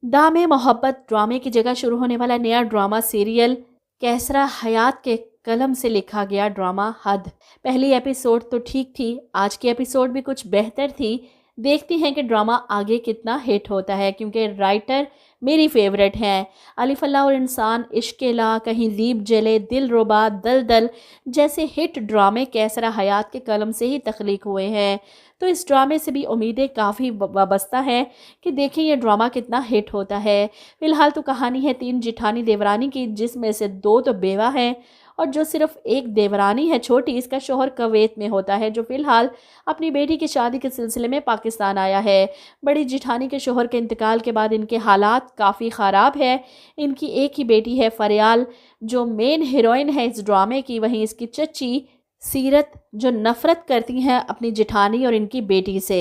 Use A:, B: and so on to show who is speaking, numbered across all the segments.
A: दाम मोहब्बत ड्रामे की जगह शुरू होने वाला नया ड्रामा सीरियल कैसरा हयात के कलम से लिखा गया ड्रामा हद। पहली एपिसोड तो ठीक थी, आज की एपिसोड भी कुछ बेहतर थी। देखती हैं कि ड्रामा आगे कितना हिट होता है, क्योंकि राइटर मेरी फेवरेट हैं। अली फल्लाह और इंसान, इश्क-ए-ला, कहीं दीप जले, दिल रुबा, दल-दल जैसे हिट ड्रामे कैसरा हयात के कलम से ही तख्लीक हुए हैं। तो इस ड्रामे से भी उम्मीदें काफ़ी वाबस्ता हैं कि देखें ये ड्रामा कितना हिट होता है। फ़िलहाल तो कहानी है 3 जिठानी देवरानी की, जिसमें से 2 तो बेवा हैं और जो सिर्फ एक देवरानी है छोटी, इसका शौहर कुवैत में होता है, जो फ़िलहाल अपनी बेटी की शादी के सिलसिले में पाकिस्तान आया है। बड़ी जिठानी के शौहर के इंतकाल के बाद इनके हालात काफ़ी ख़राब है। इनकी एक ही बेटी है फरियाल, जो मेन हीरोइन है इस ड्रामे की। वहीं इसकी चच्ची सीरत, जो नफ़रत करती हैं अपनी जिठानी और इनकी बेटी से।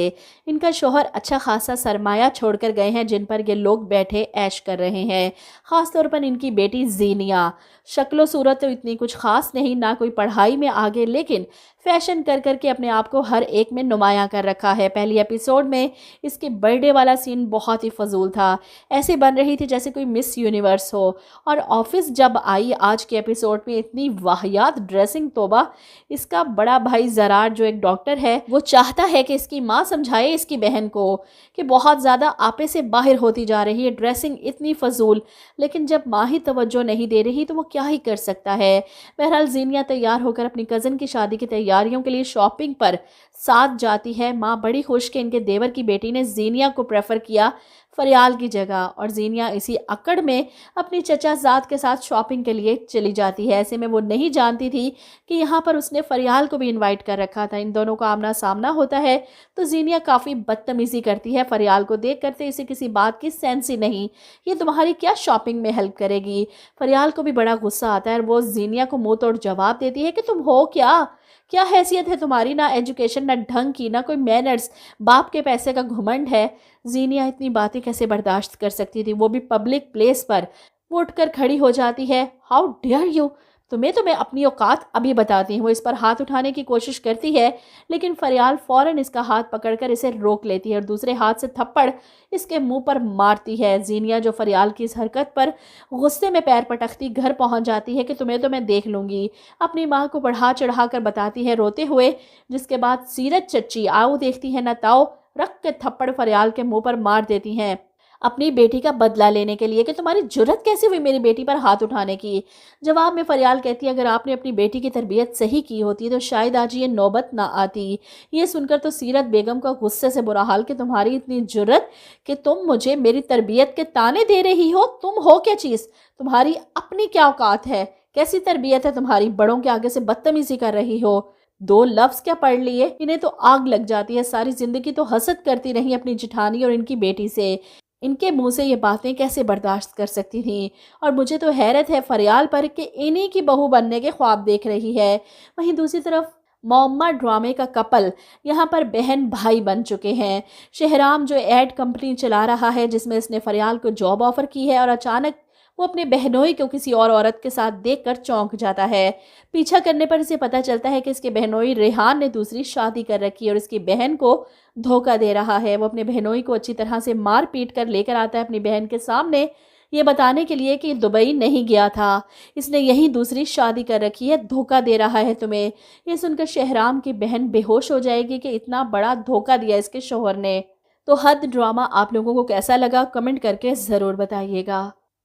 A: इनका शौहर अच्छा खासा सरमाया छोड़कर गए हैं, जिन पर ये लोग बैठे ऐश कर रहे हैं। ख़ास तौर पर इनकी बेटी ज़ीनिया, शक्लो सूरत तो इतनी कुछ ख़ास नहीं, ना कोई पढ़ाई में आगे, लेकिन फ़ैशन कर कर के अपने आप को हर एक में नुमायाँ कर रखा है। पहली एपिसोड में इसके बर्थडे वाला सीन बहुत ही फजूल था, ऐसे बन रही थी जैसे कोई मिस यूनिवर्स हो। और ऑफिस जब आई आज के एपिसोड में, इतनी वाहियात ड्रेसिंग, तोबा। इसका बड़ा भाई ज़रार जो एक डॉक्टर है, वो चाहता है कि इसकी माँ समझाए इसकी बहन को कि बहुत ज़्यादा आपे से बाहर होती जा रही है, ड्रेसिंग इतनी फजूल। लेकिन जब माँ ही तवज्जो नहीं दे रही तो वो क्या ही कर सकता है। बहरहाल ज़ीनिया तैयार होकर अपनी कज़न की शादी की तैयारियों के लिए शॉपिंग पर साथ जाती है। माँ बड़ी खुश कि इनके देवर की बेटी ने ज़ीनिया को प्रेफर किया फरियाल की जगह, और ज़ीनिया इसी अकड़ में अपनी चचा ज़ाद के साथ शॉपिंग के लिए चली जाती है। ऐसे में वो नहीं जानती थी कि यहाँ पर उसने फरियाल को भी इनवाइट कर रखा था। इन दोनों का आमना सामना होता है तो ज़ीनिया काफ़ी बदतमीज़ी करती है फरियाल को देख करते, इसे किसी बात की सेंस ही नहीं, ये तुम्हारी क्या शॉपिंग में हेल्प करेगी। फरियाल को भी बड़ा गुस्सा आता है और वो ज़ीनिया को मुँह तोड़ जवाब देती है कि तुम हो क्या, क्या हैसियत है तुम्हारी, ना एजुकेशन, ना ढंग की, ना कोई मैनर्स, बाप के पैसे का घुमंड है। ज़ीनिया इतनी बातें कैसे बर्दाश्त कर सकती थी, वो भी पब्लिक प्लेस पर। वो उठकर खड़ी हो जाती है। हाउ डेयर यू, तुम्हें अपनी औकात अभी बताती हूँ। वो इस पर हाथ उठाने की कोशिश करती है, लेकिन फरियाल फ़ौरन इसका हाथ पकड़कर इसे रोक लेती है और दूसरे हाथ से थप्पड़ इसके मुंह पर मारती है। ज़ीनिया, जो फरियाल की इस हरकत पर गुस्से में पैर पटकती, घर पहुँच जाती है कि तुम्हें तो मैं देख लूँगी। अपनी माँ को बढ़ा चढ़ा कर बताती है रोते हुए, जिसके बाद सीरत चच्ची आओ देखती है न ताओ रख के थप्पड़ फरियाल के मुंह पर मार देती हैं, अपनी बेटी का बदला लेने के लिए कि तुम्हारी जुर्रत कैसे हुई मेरी बेटी पर हाथ उठाने की। जवाब में फरियाल कहती है अगर आपने अपनी बेटी की तरबियत सही की होती तो शायद आज ये नौबत ना आती। ये सुनकर तो सीरत बेगम का गुस्से से बुरा हाल कि तुम्हारी इतनी जुर्रत कि तुम मुझे मेरी तरबियत के ताने दे रही हो। तुम हो क्या चीज़, तुम्हारी अपनी क्या औकात है, कैसी तरबियत है तुम्हारी, बड़ों के आगे से बदतमीजी कर रही हो। 2 लफ्ज़ क्या पढ़ लिए, इन्हें तो आग लग जाती है। सारी ज़िंदगी तो हसद करती रही अपनी जिठानी और इनकी बेटी से, इनके मुंह से ये बातें कैसे बर्दाश्त कर सकती थी। और मुझे तो हैरत है फरियाल पर कि इन्हीं की बहू बनने के ख्वाब देख रही है। वहीं दूसरी तरफ मौम्मा ड्रामे का कपल यहाँ पर बहन भाई बन चुके हैं। शहराम जो एड कंपनी चला रहा है, जिसमें इसने फरियाल को जॉब ऑफ़र की है, और अचानक वो अपने बहनोई को किसी और औरत के साथ देखकर चौंक जाता है। पीछा करने पर इसे पता चलता है कि इसके बहनोई रेहान ने दूसरी शादी कर रखी है और इसकी बहन को धोखा दे रहा है। वो अपने बहनोई को अच्छी तरह से मार पीट कर लेकर आता है अपनी बहन के सामने, ये बताने के लिए कि दुबई नहीं गया था, इसने यहीं दूसरी शादी कर रखी है, धोखा दे रहा है तुम्हें। ये सुनकर शहराम की बहन बेहोश हो जाएगी कि इतना बड़ा धोखा दिया इसके शौहर ने। तो हद ड्रामा आप लोगों को कैसा लगा, कमेंट करके ज़रूर बताइएगा।